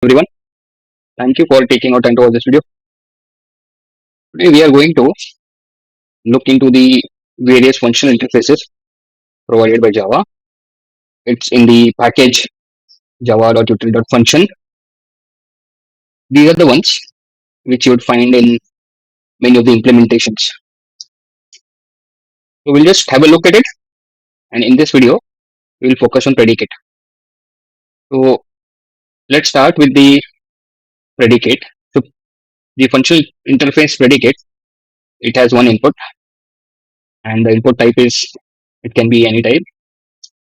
Everyone, thank you for taking out time to watch this video. Today we are going to look into the various functional interfaces provided by Java. It's in the package java.util.function. These are the ones which you would find in many of the implementations. So we'll just have a look at it, and in this video we will focus on predicate. So let's start with the predicate. So the functional interface predicate, it has one input, and the input type is, it can be any type,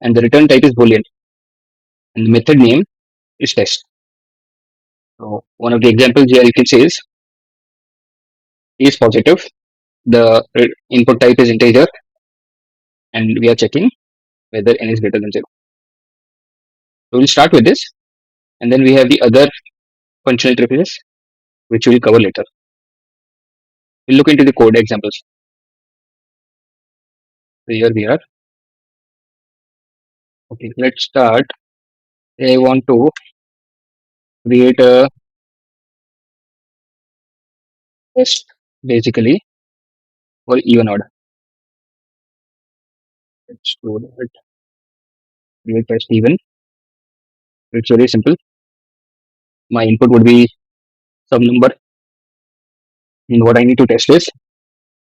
and the return type is boolean, and the method name is test. So one of the examples here you can say is positive. The input type is integer, and we are checking whether n is greater than 0. So we'll start with this, and then we have the other functional interfaces which we'll cover later. We'll look into the code examples. So here we are. Okay, let's start. I want to create a test basically for even odd. Let's do that. Create test even. It's very simple. My input would be some number, and what I need to test is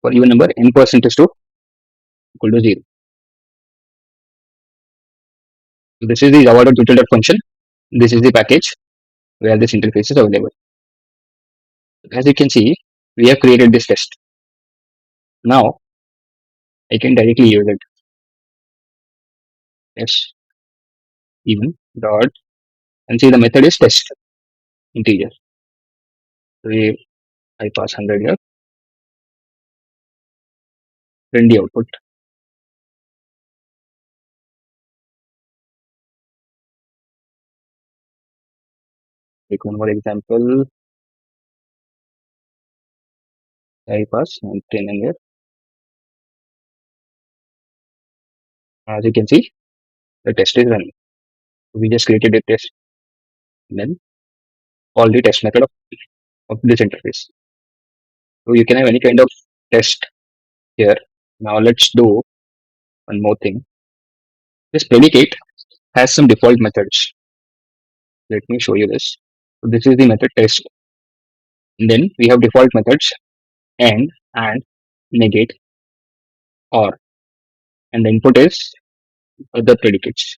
for even number n% is to equal to 0. So this is the java.util.function. This is the package where this interface is available. As you can see, we have created this test. Now I can directly use it. Test even dot, and see the method is test integer. I pass 100 here. Print the output. Take one more example. I pass and 10 in here. As you can see, the test is running. We just created a test, and then call the test method of this interface. So you can have any kind of test here. Now let's do one more thing. This predicate has some default methods. Let me show you this. So this is the method test. And then we have default methods and negate, or, and the input is other predicates.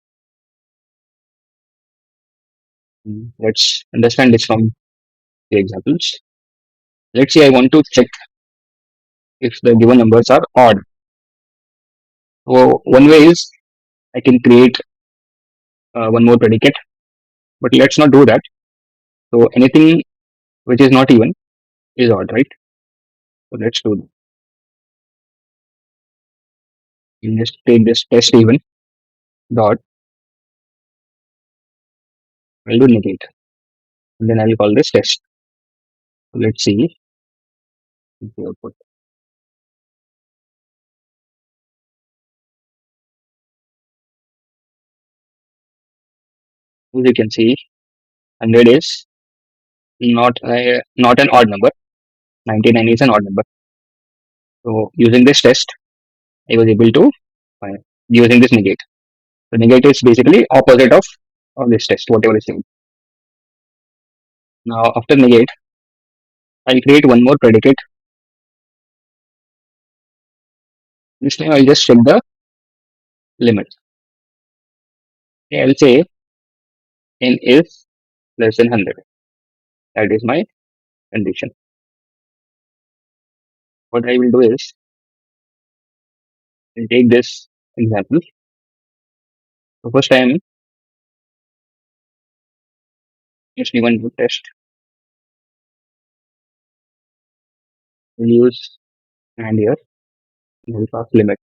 Let's understand this from the examples. Let's say I want to check if the given numbers are odd. So one way is I can create one more predicate, but let's not do that. So anything which is not even is odd, right? So let's do that. We'll just take this test even dot, I'll do negate, and then I'll call this test. So let's see the output. As you can see, 100 is not an odd number. 99 is an odd number. So using this test, I was able to find using this negate. So negate is basically opposite of this test, whatever is saying. Now after negate, I'll create one more predicate. This time I'll just check the limit. Okay, I'll say n is less than 100. That is my condition. What I will do is I'll take this example. So first I am just given to test. We'll use and here, and I'll pass limit,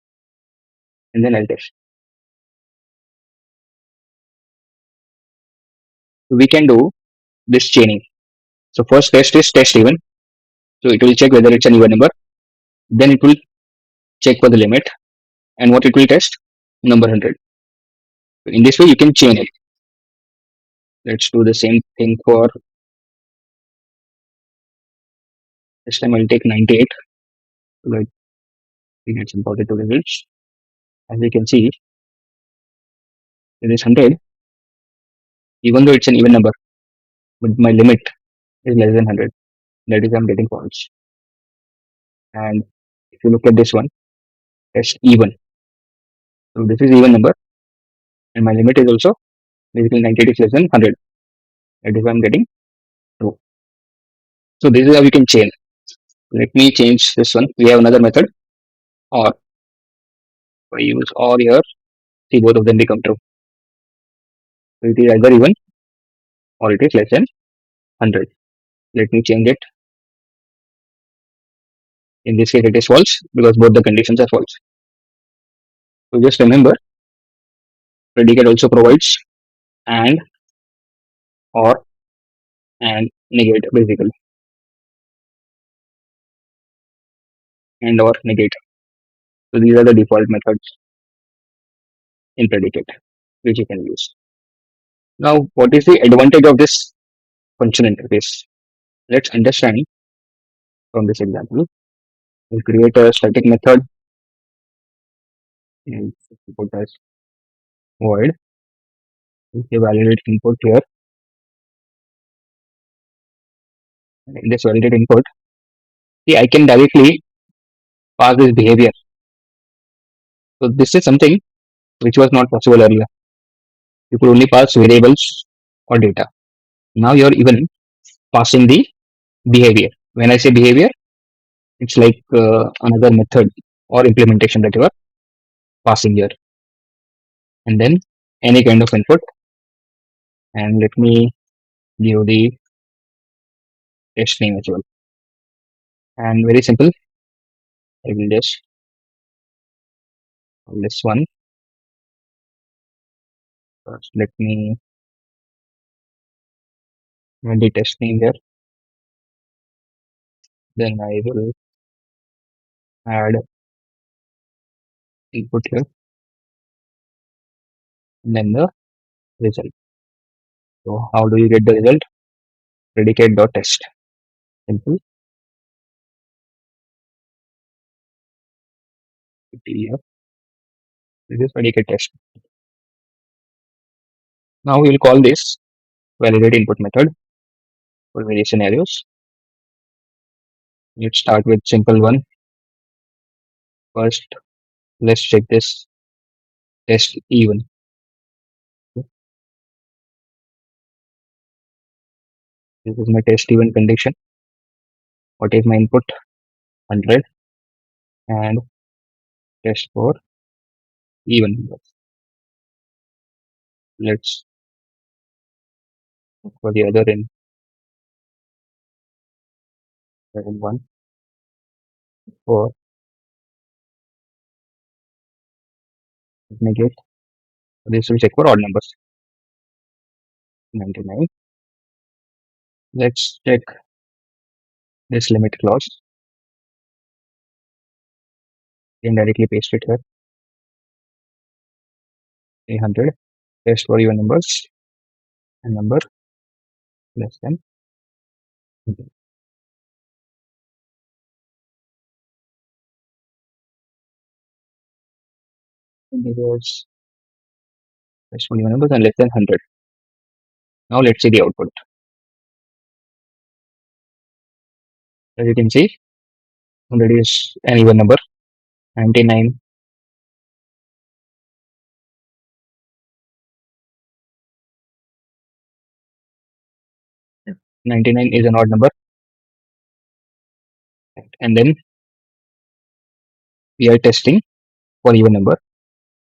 and then I'll test. So we can do this chaining. So first test is test even. So it will check whether it's an even number. Then it will check for the limit, and what it will test, number 100. So in this way you can chain it. Let's do the same thing for this time. I'll take 98 so that we get some positive results. As you can see, it is 100, even though it's an even number, but my limit is less than 100. That is, I'm getting false. And if you look at this one, test even. So this is even number, and my limit is also basically 98 is less than 100. That is why I'm getting true. So this is how we can chain. Let me change this one. We have another method, or if I use or here, see both of them become true. So it is either even or it is less than 100. Let me change it. In this case, it is false because both the conditions are false. So just remember, predicate also provides and, or, and negate basically, and or negate. So these are the default methods in predicate which you can use. Now, what is the advantage of this functional interface? Let's understand from this example. We'll create a static method and put as void. Okay, validate input here. In this validate input, see, I can directly pass this behavior. So this is something which was not possible earlier. You could only pass variables or data. Now you're even passing the behavior. When I say behavior, it's like another method or implementation that you are passing here. And then any kind of input. And let me give the test name as well. And very simple. I will just call this one. First, let me add the test name here. Then I will add input here. And then the result. So how do you get the result? Predicate.test. Simple. PDF. This is predicate test. Now we will call this validate input method for various scenarios. Let's start with simple one. First, let's check this test even. This is my test even condition. What is my input? 100 and test for even numbers. Let's look for the other in 1 for negate. This will check for odd numbers. 99. Let's check this limit clause and directly paste it here. 300. Test for even numbers and number less than 100. Integers test for even numbers and less than 100. Now let's see the output. As you can see, 100 is an even number. 99 99 is an odd number, and then we are testing for even number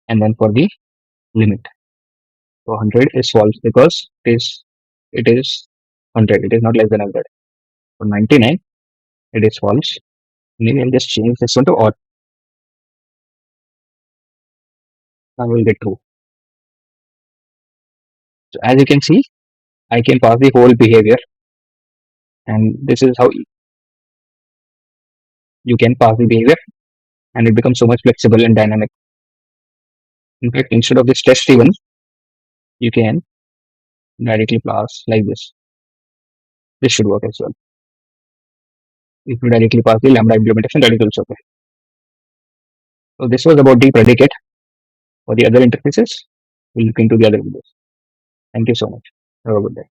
and then for the limit. So 100 is false because it is 100. It is not less than 100. For 99, it is false. Maybe I'll just change this one to odd. Now we'll get true. So as you can see, I can pass the whole behavior, and this is how you can pass the behavior, and it becomes so much flexible and dynamic. In fact, instead of this test even, you can directly pass like this. This should work as well. If you directly pass the Lambda implementation, that is also okay. So this was about the predicate. For the other interfaces, we'll look into the other videos. Thank you so much. Have a good day.